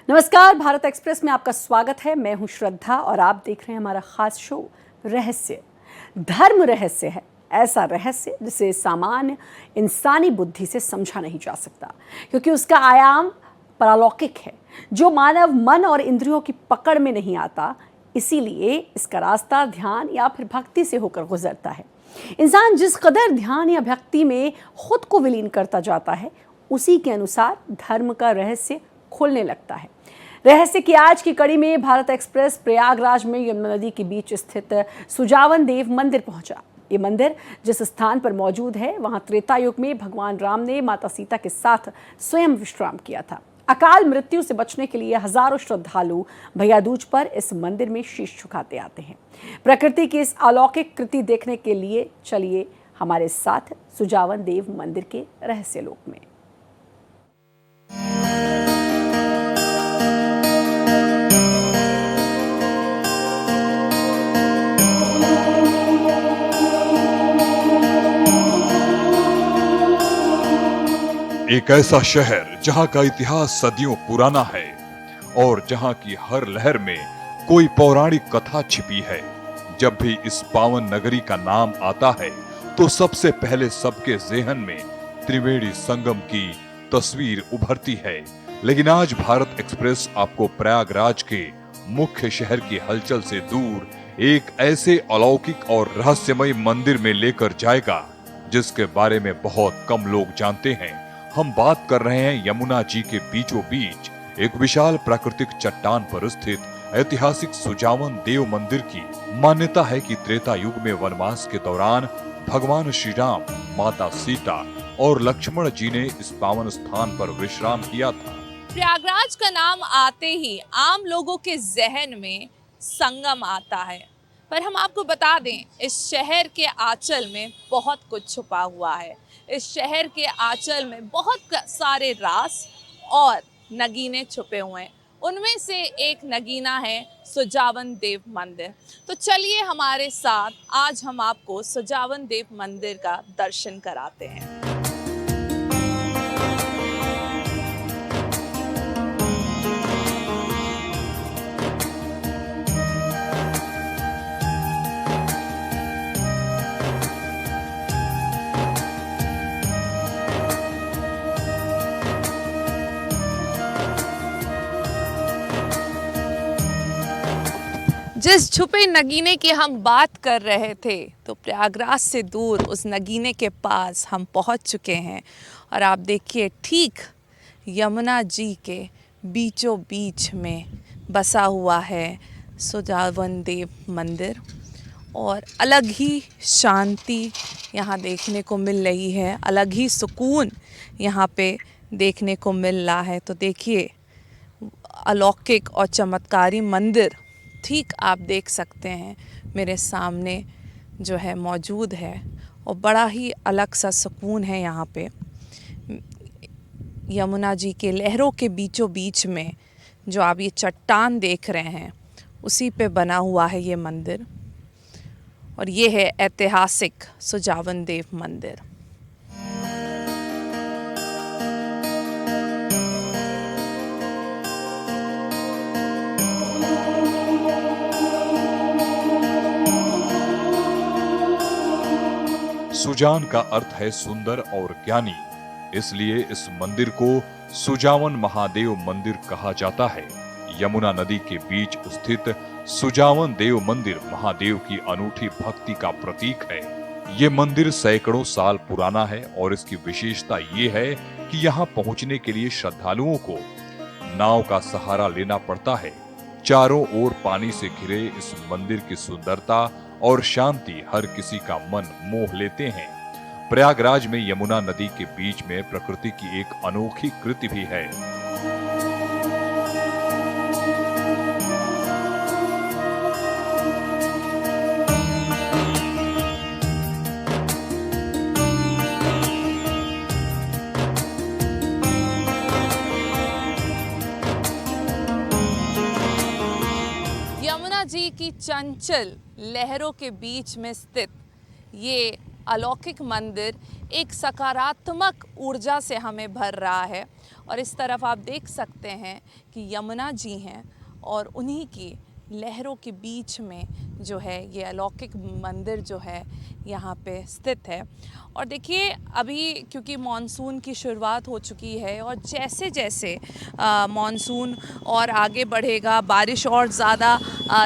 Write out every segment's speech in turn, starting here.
नमस्कार, भारत एक्सप्रेस में आपका स्वागत है। मैं हूं श्रद्धा और आप देख रहे हैं हमारा खास शो रहस्य। धर्म रहस्य है, ऐसा रहस्य जिसे सामान्य इंसानी बुद्धि से समझा नहीं जा सकता, क्योंकि उसका आयाम पारलौकिक है, जो मानव मन और इंद्रियों की पकड़ में नहीं आता। इसीलिए इसका रास्ता ध्यान या फिर भक्ति से होकर गुजरता है। इंसान जिस कदर ध्यान या भक्ति में खुद को विलीन करता जाता है, उसी के अनुसार धर्म का रहस्य खुलने लगता है। रहस्य की आज की कड़ी में भारत एक्सप्रेस प्रयागराज में यमुना नदी के बीच स्थित सुजावन देव मंदिर पहुंचा। ये मंदिर जिस स्थान पर मौजूद है, वहां त्रेता युग में भगवान राम ने माता सीता के साथ स्वयं विश्राम किया था। अकाल मृत्यु से बचने के लिए हजारों श्रद्धालु भैया दूज पर इस मंदिर में शीश झुकाते आते हैं। प्रकृति की इस अलौकिक कृति देखने के लिए चलिए हमारे साथ सुजावन देव मंदिर के रहस्य लोक में। एक ऐसा शहर जहां का इतिहास सदियों पुराना है और जहां की हर लहर में कोई पौराणिक कथा छिपी है। जब भी इस पावन नगरी का नाम आता है तो सबसे पहले सबके ज़हन में त्रिवेणी संगम की तस्वीर उभरती है। लेकिन आज भारत एक्सप्रेस आपको प्रयागराज के मुख्य शहर की हलचल से दूर एक ऐसे अलौकिक और रहस्यमय मंदिर में लेकर जाएगा जिसके बारे में बहुत कम लोग जानते हैं। हम बात कर रहे हैं यमुना जी के बीचों बीच एक विशाल प्राकृतिक चट्टान पर स्थित ऐतिहासिक सुजावन देव मंदिर की। मान्यता है कि त्रेता युग में वनवास के दौरान भगवान श्री राम, माता सीता और लक्ष्मण जी ने इस पावन स्थान पर विश्राम किया था। प्रयागराज का नाम आते ही आम लोगों के जहन में संगम आता है, पर हम आपको बता दें, इस शहर के आंचल में बहुत कुछ छुपा हुआ है। इस शहर के आंचल में बहुत सारे राज और नगीने छुपे हुए हैं। उनमें से एक नगीना है सुजावन देव मंदिर। तो चलिए हमारे साथ, आज हम आपको सुजावन देव मंदिर का दर्शन कराते हैं। जिस छुपे नगीने की हम बात कर रहे थे, तो प्रयागराज से दूर उस नगीने के पास हम पहुंच चुके हैं। और आप देखिए, ठीक यमुना जी के बीचों बीच में बसा हुआ है सुजावन देव मंदिर, और अलग ही शांति यहाँ देखने को मिल रही है, अलग ही सुकून यहाँ पे देखने को मिल रहा है। तो देखिए, अलौकिक और चमत्कारी मंदिर ठीक आप देख सकते हैं मेरे सामने जो है मौजूद है, और बड़ा ही अलग सा सुकून है यहाँ पे। यमुना जी के लहरों के बीचों बीच में जो आप ये चट्टान देख रहे हैं, उसी पे बना हुआ है ये मंदिर, और ये है ऐतिहासिक सुजावन देव मंदिर। सुजान का अर्थ है सुंदर और ज्ञानी, इसलिए इस मंदिर को सुजावन महादेव मंदिर कहा जाता है। यमुना नदी के बीच स्थित सुजावन देव मंदिर महादेव की अनूठी भक्ति का प्रतीक है। ये मंदिर सैकड़ों साल पुराना है और इसकी विशेषता ये है कि यहाँ पहुँचने के लिए श्रद्धालुओं को नाव का सहारा लेना पड़ता है। चारों ओर पानी से घिरे इस मंदिर की सुंदरता और शांति हर किसी का मन मोह लेते हैं। प्रयागराज में यमुना नदी के बीच में प्रकृति की एक अनोखी कृति भी है। यमुना जी की चंचल लहरों के बीच में स्थित ये अलौकिक मंदिर एक सकारात्मक ऊर्जा से हमें भर रहा है, और इस तरफ आप देख सकते हैं कि यमुना जी हैं और उन्हीं की लहरों के बीच में जो है ये अलौकिक मंदिर जो है यहाँ पे स्थित है। और देखिए अभी क्योंकि मॉनसून की शुरुआत हो चुकी है और जैसे जैसे मॉनसून और आगे बढ़ेगा, बारिश और ज़्यादा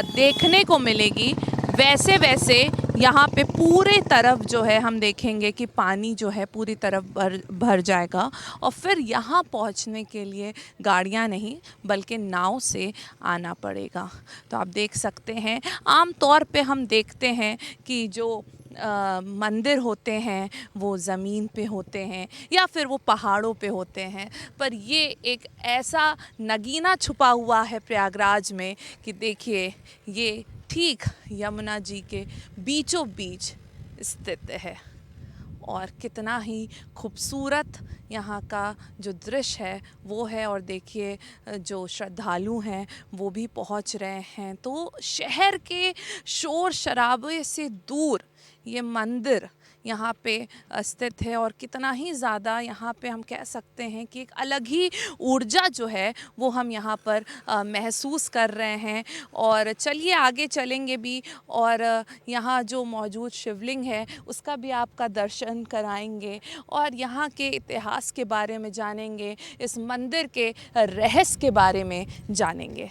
देखने को मिलेगी, वैसे वैसे यहाँ पे पूरे तरफ जो है हम देखेंगे कि पानी जो है पूरी तरफ भर जाएगा और फिर यहाँ पहुँचने के लिए गाड़ियाँ नहीं बल्कि नाव से आना पड़ेगा। तो आप देख सकते हैं आम तौर पे हम देखते हैं कि जो मंदिर होते हैं वो ज़मीन पे होते हैं या फिर वो पहाड़ों पे होते हैं, पर ये एक ऐसा नगीना छुपा हुआ है प्रयागराज में कि देखिए ये ठीक यमुना जी के बीचों बीच स्थित है और कितना ही खूबसूरत यहाँ का जो दृश्य है वो है। और देखिए जो श्रद्धालु हैं वो भी पहुँच रहे हैं, तो शहर के शोर शराबे से दूर ये मंदिर यहाँ पे स्थित है और कितना ही ज़्यादा यहाँ पे हम कह सकते हैं कि एक अलग ही ऊर्जा जो है वो हम यहाँ पर महसूस कर रहे हैं। और चलिए आगे चलेंगे भी और यहाँ जो मौजूद शिवलिंग है उसका भी आपका दर्शन कराएंगे और यहाँ के इतिहास के बारे में जानेंगे, इस मंदिर के रहस्य के बारे में जानेंगे।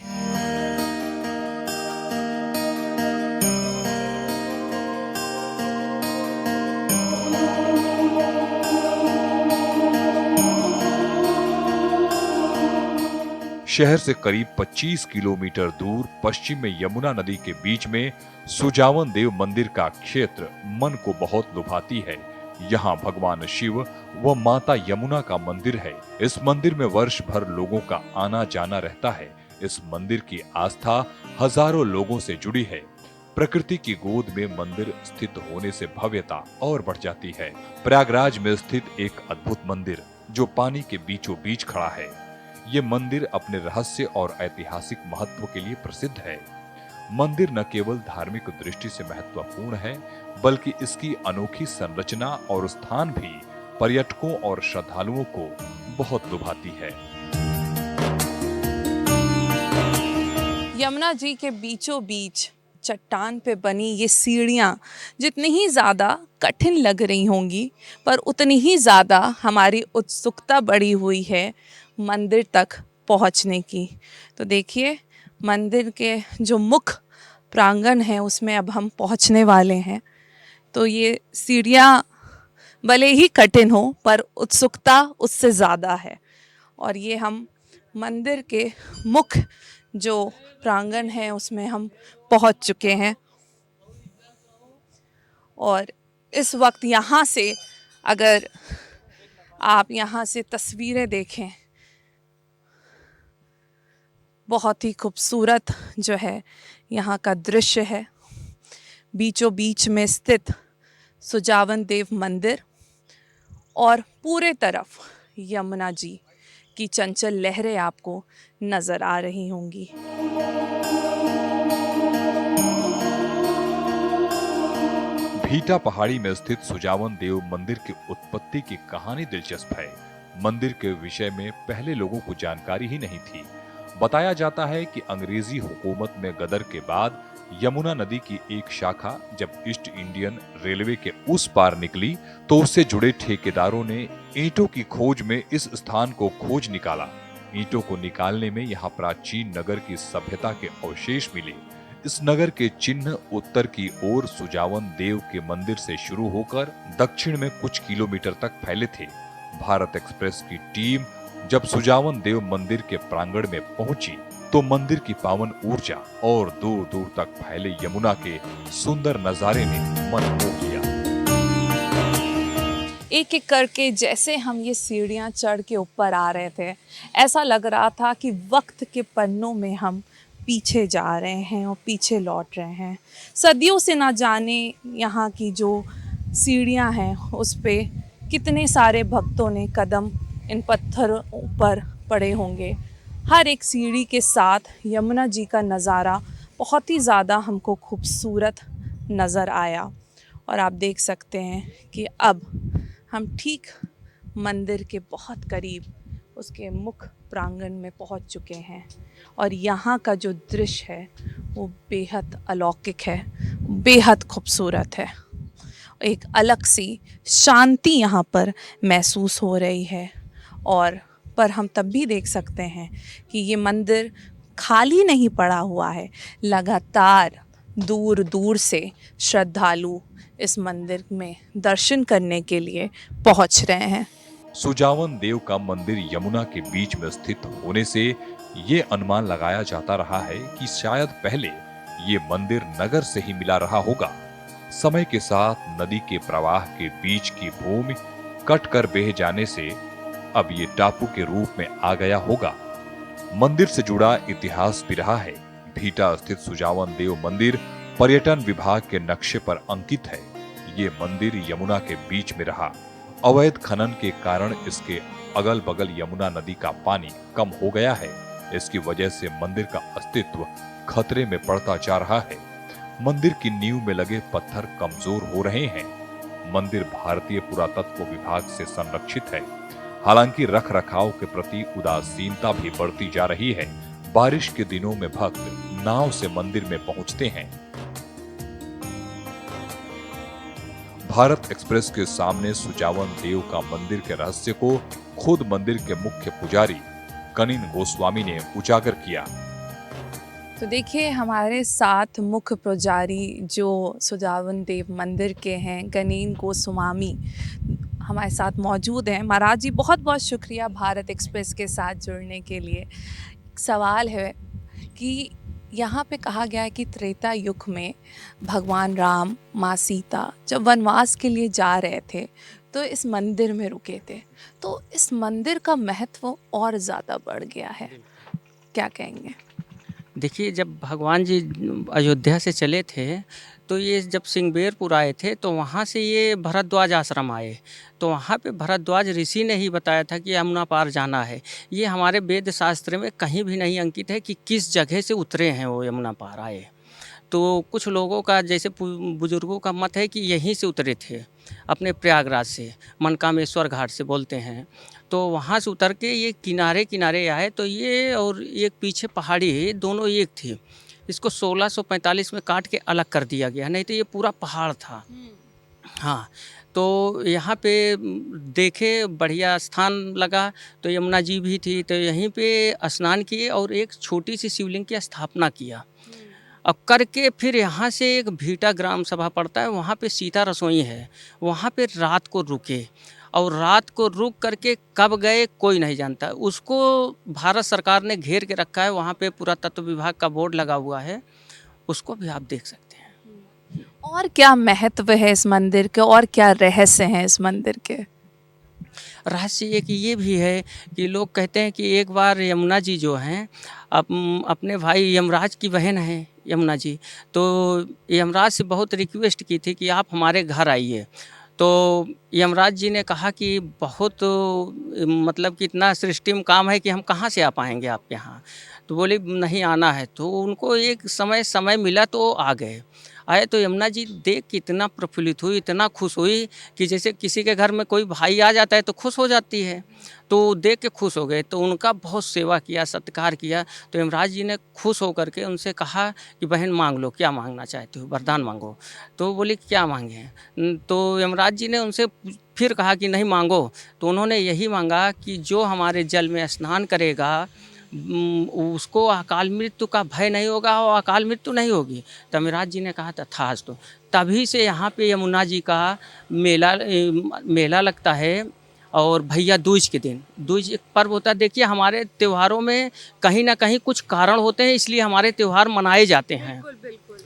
शहर से करीब 25 किलोमीटर दूर पश्चिम में यमुना नदी के बीच में सुजावन देव मंदिर का क्षेत्र मन को बहुत लुभाती है। यहाँ भगवान शिव व माता यमुना का मंदिर है। इस मंदिर में वर्ष भर लोगों का आना जाना रहता है। इस मंदिर की आस्था हजारों लोगों से जुड़ी है। प्रकृति की गोद में मंदिर स्थित होने से भव्यता और बढ़ जाती है। प्रयागराज में स्थित एक अद्भुत मंदिर जो पानी के बीचों बीच खड़ा है। ये मंदिर अपने रहस्य और ऐतिहासिक महत्व के लिए प्रसिद्ध है। मंदिर न केवल धार्मिक दृष्टि से महत्वपूर्ण है बल्कि इसकी अनोखी संरचना और स्थान भी पर्यटकों और श्रद्धालुओं को बहुत लुभाती है। यमुना जी के बीचों बीच चट्टान पे बनी ये सीढ़ियाँ जितनी ही ज़्यादा कठिन लग रही होंगी पर उतनी ही ज़्यादा हमारी उत्सुकता बढ़ी हुई है मंदिर तक पहुँचने की। तो देखिए मंदिर के जो मुख्य प्रांगण है उसमें अब हम पहुँचने वाले हैं। तो ये सीढ़ियाँ भले ही कठिन हो पर उत्सुकता उससे ज़्यादा है और ये हम मंदिर के मुख्य जो प्रांगण है उसमें हम पहुंच चुके हैं। और इस वक्त यहाँ से अगर आप यहाँ से तस्वीरें देखें, बहुत ही खूबसूरत जो है यहाँ का दृश्य है। बीचों बीच में स्थित सुजावन देव मंदिर और पूरे तरफ यमुना जी की चंचल लहरें आपको नजर आ रही होंगी। भीटा पहाड़ी में स्थित सुजावन देव मंदिर की उत्पत्ति की कहानी दिलचस्प है। मंदिर के विषय में पहले लोगों को जानकारी ही नहीं थी। बताया जाता है कि अंग्रेजी हुकूमत में गदर के बाद यमुना नदी की एक शाखा जब ईस्ट इंडियन रेलवे के उस पार निकली तो उससे जुड़े ठेकेदारों ने ईंटों की खोज में इस स्थान को खोज निकाला। ईंटों को निकालने में यहाँ प्राचीन नगर की सभ्यता के अवशेष मिले। इस नगर के चिन्ह उत्तर की ओर सुजावन देव के मंदिर से शुरू होकर दक्षिण में कुछ किलोमीटर तक फैले थे। भारत एक्सप्रेस की टीम जब सुजावन देव मंदिर के प्रांगण में पहुंची तो मंदिर की पावन ऊर्जा और दूर दूर तक फैले यमुना के सुंदर नजारे ने मन मोह लिया। एक एक करके जैसे हम ये सीढ़ियाँ चढ़ के ऊपर आ रहे थे, ऐसा लग रहा था कि वक्त के पन्नों में हम पीछे जा रहे हैं और पीछे लौट रहे हैं। सदियों से ना जाने यहाँ की जो सीढ़ियाँ हैं उस पे कितने सारे भक्तों ने कदम इन पत्थरों पर पड़े होंगे। हर एक सीढ़ी के साथ यमुना जी का नज़ारा बहुत ही ज़्यादा हमको खूबसूरत नज़र आया। और आप देख सकते हैं कि अब हम ठीक मंदिर के बहुत करीब उसके मुख्य प्रांगण में पहुंच चुके हैं और यहाँ का जो दृश्य है वो बेहद अलौकिक है, बेहद खूबसूरत है। एक अलग सी शांति यहाँ पर महसूस हो रही है। और पर हम तब भी देख सकते हैं कि ये मंदिर खाली नहीं पड़ा हुआ है, लगातार दूर दूर से श्रद्धालु इस मंदिर में दर्शन करने के लिए पहुंच रहे हैं। सुजावन देव का मंदिर यमुना के बीच में स्थित होने से ये अनुमान लगाया जाता रहा है कि शायद पहले ये मंदिर नगर से ही मिला रहा होगा। समय के साथ नदी के प्रवाह के बीच की भूमि कट कर बह जाने से अब ये टापू के रूप में आ गया होगा। मंदिर से जुड़ा इतिहास भी रहा है। भीटा स्थित सुजावन देव मंदिर पर्यटन विभाग के नक्शे पर अंकित है। ये मंदिर यमुना के बीच में रहा। अवैध खनन के कारण इसके अगल बगल यमुना नदी का पानी कम हो गया है। इसकी वजह से मंदिर का अस्तित्व खतरे में पड़ता जा रहा है। मंदिर की नींव में लगे पत्थर कमजोर हो रहे हैं। मंदिर भारतीय पुरातत्व विभाग से संरक्षित है। हालांकि रख रखाव के प्रति उदासीनता भी बढ़ती जा रही है। बारिश के दिनों में भक्त नाव से मंदिर में पहुंचते हैं। भारत एक्सप्रेस के सामने सुजावन देव का मंदिर के रहस्य को खुद मंदिर के मुख्य पुजारी कनिन गोस्वामी ने उजागर किया। तो देखिए, हमारे साथ मुख्य पुजारी जो सुजावन देव मंदिर के हैं, कनिन गोस्वामी, हमारे साथ मौजूद हैं। महाराज जी, बहुत बहुत शुक्रिया भारत एक्सप्रेस के साथ जुड़ने के लिए। सवाल है कि यहाँ पे कहा गया है कि त्रेता युग में भगवान राम, माँ सीता जब वनवास के लिए जा रहे थे तो इस मंदिर में रुके थे, तो इस मंदिर का महत्व और ज़्यादा बढ़ गया है। क्या कहेंगे? देखिए, जब भगवान जी अयोध्या से चले थे तो ये जब सिंगबेरपुर आए थे तो वहाँ से ये भरद्वाज आश्रम आए। तो वहाँ पे भरद्वाज ऋषि ने ही बताया था कि यमुना पार जाना है। ये हमारे वेद शास्त्र में कहीं भी नहीं अंकित है कि किस जगह से उतरे हैं वो यमुना पार आए। तो कुछ लोगों का, जैसे बुजुर्गों का मत है कि यहीं से उतरे थे, अपने प्रयागराज से, मनकामेश्वर घाट से बोलते हैं। तो वहाँ से उतर के ये किनारे किनारे आए। तो ये और एक पीछे पहाड़ी है, दोनों एक थी। इसको 1645 में काट के अलग कर दिया गया, नहीं तो ये पूरा पहाड़ था। हाँ, तो यहाँ पे देखे, बढ़िया स्थान लगा। तो यमुना जी भी थी, तो यहीं पे स्नान किए और एक छोटी सी शिवलिंग की स्थापना किया। अब करके फिर यहाँ से एक भीटा ग्राम सभा पड़ता है, वहाँ पे सीता रसोई है, वहाँ पे रात को रुके और रात को रुक करके कब गए कोई नहीं जानता। उसको भारत सरकार ने घेर के रखा है। वहाँ पे पुरातत्व विभाग का बोर्ड लगा हुआ है, उसको भी आप देख सकते हैं। और क्या महत्व है इस मंदिर के, और क्या रहस्य हैं इस मंदिर के? रहस्य एक ये भी है कि लोग कहते हैं कि एक बार यमुना जी जो हैं अपने भाई यमराज की बहन हैं यमुना जी, तो यमराज से बहुत रिक्वेस्ट की थी कि आप हमारे घर आइए। तो यमराज जी ने कहा कि बहुत मतलब कि इतना सृष्टि में काम है कि हम कहाँ से आ पाएंगे आपके यहाँ। तो बोले नहीं आना है। तो उनको एक समय मिला तो आ गए। आए तो यमुना जी देख के इतना प्रफुल्लित हुई, इतना खुश हुई कि जैसे किसी के घर में कोई भाई आ जाता है तो खुश हो जाती है। तो देख के खुश हो गए। तो उनका बहुत सेवा किया, सत्कार किया। तो यमराज जी ने खुश होकर के उनसे कहा कि बहन मांग लो, क्या मांगना चाहती हो, वरदान मांगो। तो बोले क्या मांगे। तो यमराज जी ने उनसे फिर कहा कि नहीं मांगो। तो उन्होंने यही मांगा कि जो हमारे जल में स्नान करेगा उसको अकाल मृत्यु का भय नहीं होगा और अकाल मृत्यु नहीं होगी। तो यमराज जी ने कहा तथास्तु। तभी से यहाँ पे यमुना जी का मेला लगता है। और भैया दूज के दिन, दूज एक पर्व होता है। देखिए, हमारे त्योहारों में कहीं ना कहीं कुछ कारण होते हैं, इसलिए हमारे त्यौहार मनाए जाते हैं,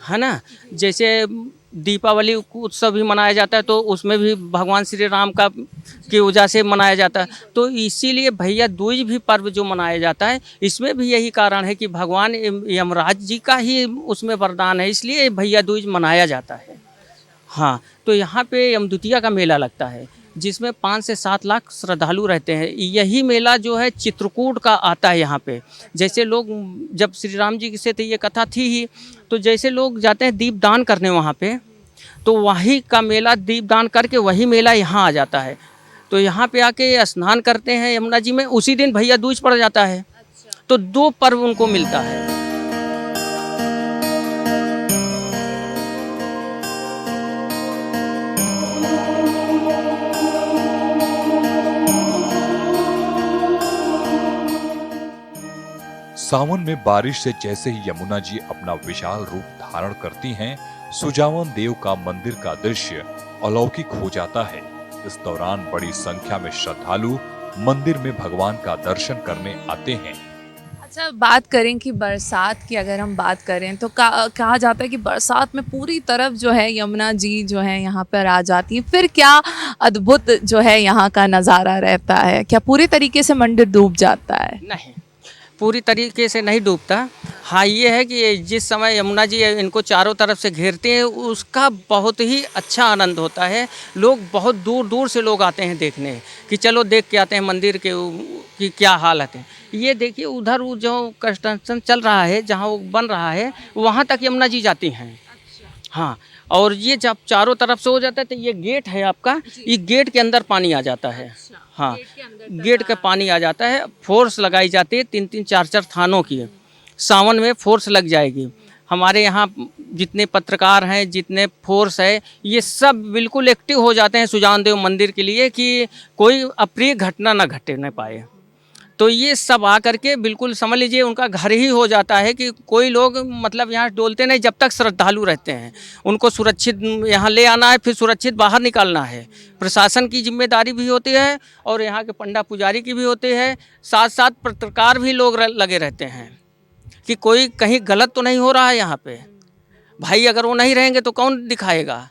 है ना। जैसे दीपावली उत्सव भी मनाया जाता है, तो उसमें भी भगवान श्री राम का की वजह से मनाया जाता है। तो इसीलिए भैया दूज भी पर्व जो मनाया जाता है, इसमें भी यही कारण है कि भगवान यमराज जी का ही उसमें वरदान है, इसलिए भैया दूज मनाया जाता है। हाँ, तो यहाँ पे यमद्वितीया का मेला लगता है, जिसमें 5 से 7 लाख श्रद्धालु रहते हैं। यही मेला जो है चित्रकूट का आता है यहाँ पे। जैसे लोग जब श्री राम जी से तो ये कथा थी ही, तो जैसे लोग जाते हैं दीप दान करने वहाँ पे, तो वही का मेला दीप दान करके वही मेला यहाँ आ जाता है। तो यहाँ पे आके स्नान करते हैं यमुना जी में। उसी दिन भैया दूज पड़ जाता है, तो 2 पर्व उनको मिलता है। सावन में बारिश से जैसे ही यमुना जी अपना विशाल रूप धारण करती हैं, सुजावन देव का मंदिर का दृश्य अलौकिक हो जाता है। इस दौरान बड़ी संख्या में श्रद्धालु मंदिर में भगवान का दर्शन करने आते हैं। अच्छा, बात करें कि बरसात की अगर हम बात करें तो कहा जाता है कि बरसात में पूरी तरफ जो है यमुना जी जो है यहाँ पर आ जाती है। फिर क्या अद्भुत जो है यहाँ का नज़ारा रहता है? क्या पूरी तरीके से मंदिर डूब जाता है? नहीं, पूरी तरीके से नहीं डूबता। हाँ, ये है कि जिस समय यमुना जी इनको चारों तरफ से घेरते हैं, उसका बहुत ही अच्छा आनंद होता है। लोग बहुत दूर दूर से लोग आते हैं देखने, कि चलो देख के आते हैं मंदिर के कि क्या हालत है। ये देखिए उधर वो जो कंस्ट्रक्शन चल रहा है, जहाँ वो बन रहा है, वहाँ तक यमुना जी जाती हैं। हाँ, और ये जब चारों तरफ से हो जाता है तो ये गेट है आपका, ये गेट के अंदर पानी आ जाता है। हाँ, गेट का पानी आ जाता है। फोर्स लगाई जाती है 3-3 4-4 थानों की। सावन में फोर्स लग जाएगी। हमारे यहाँ जितने पत्रकार हैं, जितने फोर्स है, ये सब बिल्कुल एक्टिव हो जाते हैं सुजान देव मंदिर के लिए कि कोई अप्रिय घटना ना घटे न पाए। तो ये सब आकर के बिल्कुल समझ लीजिए उनका घर ही हो जाता है कि कोई लोग मतलब यहाँ डोलते नहीं जब तक श्रद्धालु रहते हैं। उनको सुरक्षित यहाँ ले आना है, फिर सुरक्षित बाहर निकालना है। प्रशासन की जिम्मेदारी भी होती है और यहाँ के पंडा पुजारी की भी होती है। साथ साथ पत्रकार भी लोग लगे रहते हैं कि कोई कहीं गलत तो नहीं हो रहा है यहाँ पे। भाई अगर वो नहीं रहेंगे तो कौन दिखाएगा,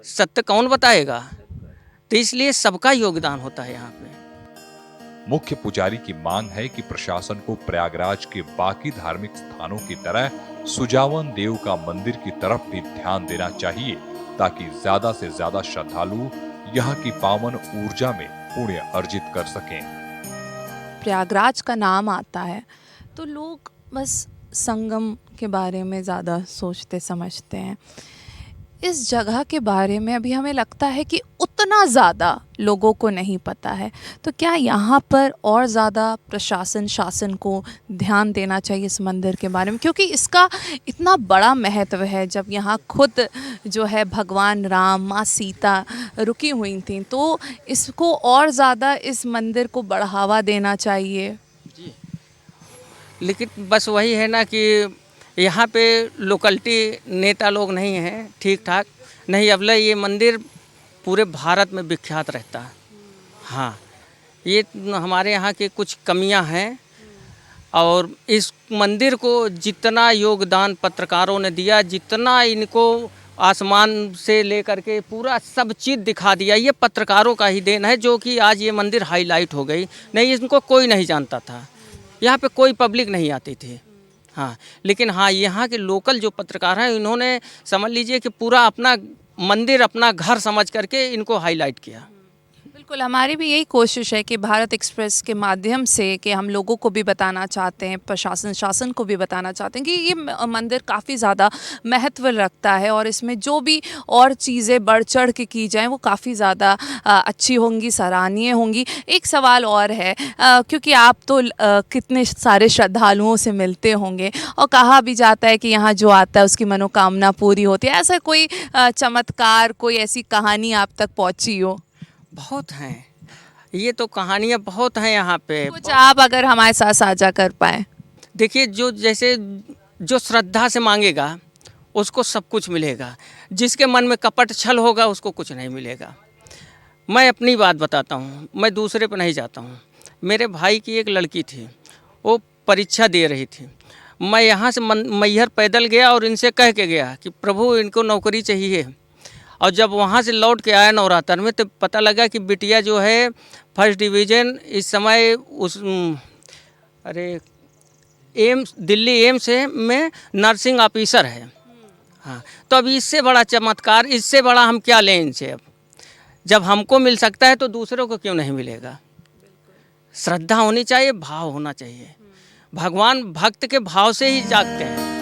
सत्य कौन बताएगा? तो इसलिए सबका योगदान होता है यहाँ पे। मुख्य पुजारी की मांग है कि प्रशासन को प्रयागराज के बाकी धार्मिक स्थानों की तरह सुजावन देव का मंदिर की तरफ भी ध्यान देना चाहिए, ताकि ज्यादा से ज्यादा श्रद्धालु यहाँ की पावन ऊर्जा में पुण्य अर्जित कर सकें। प्रयागराज का नाम आता है तो लोग बस संगम के बारे में ज़्यादा सोचते समझते हैं। इस जगह के बारे में अभी हमें लगता है कि उतना ज़्यादा लोगों को नहीं पता है। तो क्या यहाँ पर और ज़्यादा प्रशासन शासन को ध्यान देना चाहिए इस मंदिर के बारे में, क्योंकि इसका इतना बड़ा महत्व है। जब यहाँ खुद जो है भगवान राम, माँ सीता रुकी हुई थी, तो इसको और ज़्यादा इस मंदिर को बढ़ावा देना चाहिए। लेकिन बस वही है ना कि यहाँ पे लोकलिटी नेता लोग नहीं हैं ठीक ठाक। नहीं, अबले ये मंदिर पूरे भारत में विख्यात रहता है। हाँ, ये हमारे यहाँ के कुछ कमियां हैं और इस मंदिर को जितना योगदान पत्रकारों ने दिया, जितना इनको आसमान से लेकर के पूरा सब चीज़ दिखा दिया, ये पत्रकारों का ही देन है, जो कि आज ये मंदिर हाईलाइट हो गई। नहीं, इनको कोई नहीं जानता था, यहाँ पे कोई पब्लिक नहीं आती थी। हाँ, लेकिन हाँ, यहाँ के लोकल जो पत्रकार हैं, इन्होंने समझ लीजिए कि पूरा अपना मंदिर अपना घर समझ करके इनको हाईलाइट किया। बिल्कुल, हमारी भी यही कोशिश है कि भारत एक्सप्रेस के माध्यम से कि हम लोगों को भी बताना चाहते हैं, प्रशासन शासन को भी बताना चाहते हैं कि ये मंदिर काफ़ी ज़्यादा महत्व रखता है और इसमें जो भी और चीज़ें बढ़ चढ़ के की जाएं वो काफ़ी ज़्यादा अच्छी होंगी, सराहनीय होंगी। एक सवाल और है, क्योंकि आप तो कितने सारे श्रद्धालुओं से मिलते होंगे और कहा भी जाता है कि यहाँ जो आता है उसकी मनोकामना पूरी होती है। ऐसा कोई चमत्कार, कोई ऐसी कहानी आप तक पहुँची हो? बहुत हैं, ये तो कहानियाँ बहुत हैं यहाँ पे। कुछ आप अगर हमारे साथ साझा कर पाए। देखिए, जो श्रद्धा से मांगेगा उसको सब कुछ मिलेगा। जिसके मन में कपट छल होगा उसको कुछ नहीं मिलेगा। मैं अपनी बात बताता हूँ, मैं दूसरे पर नहीं जाता हूँ। मेरे भाई की एक लड़की थी, वो परीक्षा दे रही थी। मैं यहाँ से मैहर पैदल गया और इनसे कह के गया कि प्रभु इनको नौकरी चाहिए। और जब वहाँ से लौट के आया नवरात्र में, तो पता लगा कि बिटिया जो है फर्स्ट डिवीज़न इस समय उस दिल्ली एम्स में नर्सिंग ऑफिसर है। हाँ, तो अब इससे बड़ा चमत्कार, इससे बड़ा हम क्या लें इनसे? अब जब हमको मिल सकता है तो दूसरों को क्यों नहीं मिलेगा? श्रद्धा होनी चाहिए, भाव होना चाहिए। भगवान भक्त के भाव से ही जागते हैं।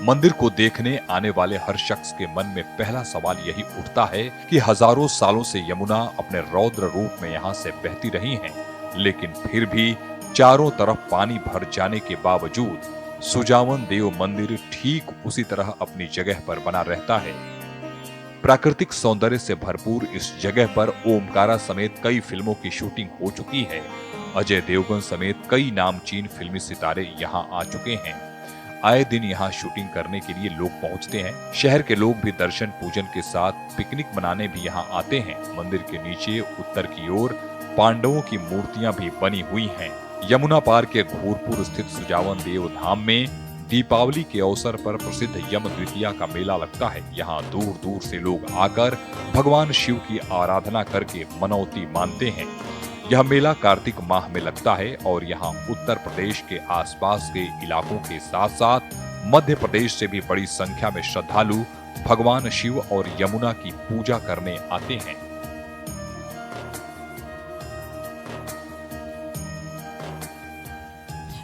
मंदिर को देखने आने वाले हर शख्स के मन में पहला सवाल यही उठता है कि हजारों सालों से यमुना अपने रौद्र रूप में यहाँ से बहती रही है, लेकिन फिर भी चारों तरफ पानी भर जाने के बावजूद सुजावन देव मंदिर ठीक उसी तरह अपनी जगह पर बना रहता है। प्राकृतिक सौंदर्य से भरपूर इस जगह पर ओमकारा समेत कई फिल्मों की शूटिंग हो चुकी है। अजय देवगन समेत कई नामचीन फिल्मी सितारे यहाँ आ चुके हैं। आए दिन यहाँ शूटिंग करने के लिए लोग पहुँचते हैं। शहर के लोग भी दर्शन पूजन के साथ पिकनिक मनाने भी यहाँ आते हैं। मंदिर के नीचे उत्तर की ओर पांडवों की मूर्तियां भी बनी हुई हैं। यमुना पार के घोरपुर स्थित सुजावन देव धाम में दीपावली के अवसर पर प्रसिद्ध यम द्वितीया का मेला लगता है। यहाँ दूर दूर से लोग आकर भगवान शिव की आराधना करके मनौती मानते हैं। यह मेला कार्तिक माह में लगता है और यहाँ उत्तर प्रदेश के आसपास के इलाकों के साथ साथ मध्य प्रदेश से भी बड़ी संख्या में श्रद्धालु भगवान शिव और यमुना की पूजा करने आते हैं।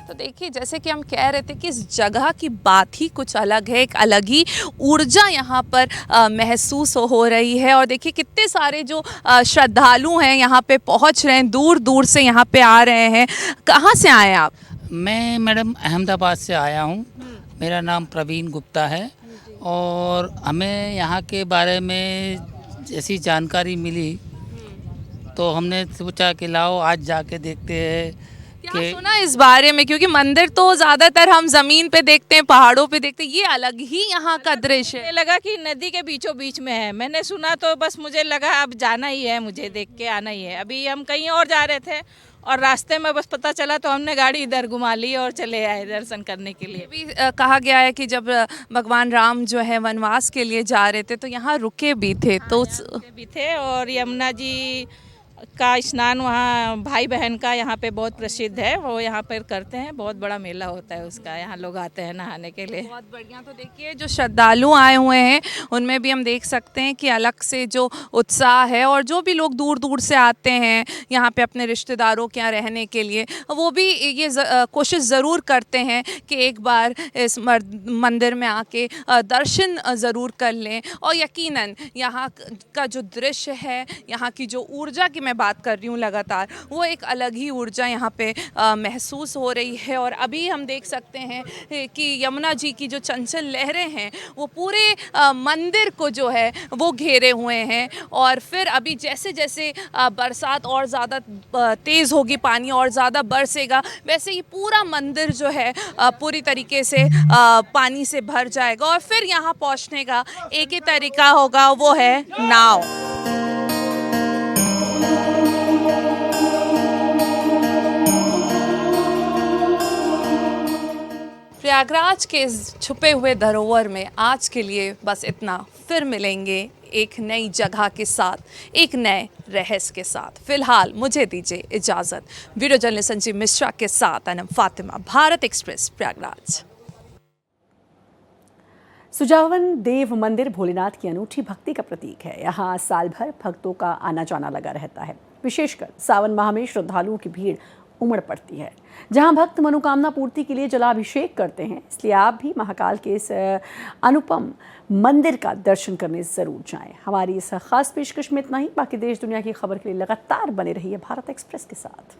तो देखिए, जैसे कि हम कह रहे थे कि इस जगह की बात ही कुछ अलग है, एक अलग ही ऊर्जा यहाँ पर महसूस हो रही है। और देखिए कितने सारे जो श्रद्धालु हैं यहाँ पे पहुँच रहे हैं, दूर दूर से यहाँ पे आ रहे हैं। कहाँ से आए हैं आप? मैं मैडम अहमदाबाद से आया हूँ। मेरा नाम प्रवीण गुप्ता है और हमें यहाँ के बारे में जैसी जानकारी मिली तो हमने सोचा कि लाओ आज जाके देखते हैं। क्या सुना इस बारे में? क्योंकि मंदिर तो ज़्यादातर हम ज़मीन पे देखते हैं, पहाड़ों पे देखते हैं, ये अलग ही यहाँ का दृश्य है। लगा कि नदी के बीचों बीच में है। मैंने सुना तो बस मुझे लगा अब जाना ही है, मुझे देख के आना ही है। अभी हम कहीं और जा रहे थे और रास्ते में बस पता चला तो हमने गाड़ी इधर घुमा ली और चले आए दर्शन करने के लिए। भी कहा गया है कि जब भगवान राम जो है वनवास के लिए जा रहे थे तो यहाँ रुके भी थे, तो भी थे। और यमुना जी का स्नान वहाँ भाई बहन का यहाँ पे बहुत प्रसिद्ध है, वो यहाँ पर करते हैं। बहुत बड़ा मेला होता है उसका, यहाँ लोग आते हैं नहाने के लिए। बहुत बढ़िया। तो देखिए जो श्रद्धालु आए हुए हैं उनमें भी हम देख सकते हैं कि अलग से जो उत्साह है, और जो भी लोग दूर दूर से आते हैं यहाँ पे अपने रिश्तेदारों के यहाँ रहने के लिए, वो भी ये कोशिश ज़रूर करते हैं कि एक बार इस मंदिर में आके दर्शन ज़रूर कर लें। और यकीनन यहाँ का जो दृश्य है, यहाँ की जो ऊर्जा की मैं बात कर रही हूँ लगातार, वो एक अलग ही ऊर्जा यहाँ पे महसूस हो रही है। और अभी हम देख सकते हैं कि यमुना जी की जो चंचल लहरें हैं वो पूरे मंदिर को जो है वो घेरे हुए हैं। और फिर अभी जैसे जैसे बरसात और ज़्यादा तेज़ होगी, पानी और ज़्यादा बरसेगा, वैसे ही पूरा मंदिर जो है पूरी तरीके से पानी से भर जाएगा। और फिर यहाँ पहुँचने का एक ही तरीका होगा, वो है नाव। प्रयागराज के इस छुपे हुए धरोहर में आज के लिए बस इतना। फिर मिलेंगे एक नई जगह के साथ, एक नए रहस्य के साथ। फिलहाल मुझे दीजिए इजाज़त। वीडियो जर्नलिस्ट संजीव मिश्रा के साथ अनम फातिमा, भारत एक्सप्रेस, प्रयागराज। सुजावन देव मंदिर भोलेनाथ की अनूठी भक्ति का प्रतीक है। यहाँ साल भर भक्तों का आना जाना लगा रहता है। विशेषकर सावन माह में श्रद्धालुओं की भीड़ उमड़ पड़ती है, जहां भक्त मनोकामना पूर्ति के लिए जलाभिषेक करते हैं। इसलिए आप भी महाकाल के इस अनुपम मंदिर का दर्शन करने जरूर जाएं। हमारी इस खास पेशकश में इतना ही। बाकी देश दुनिया की खबर के लिए लगातार बने रहिए भारत एक्सप्रेस के साथ।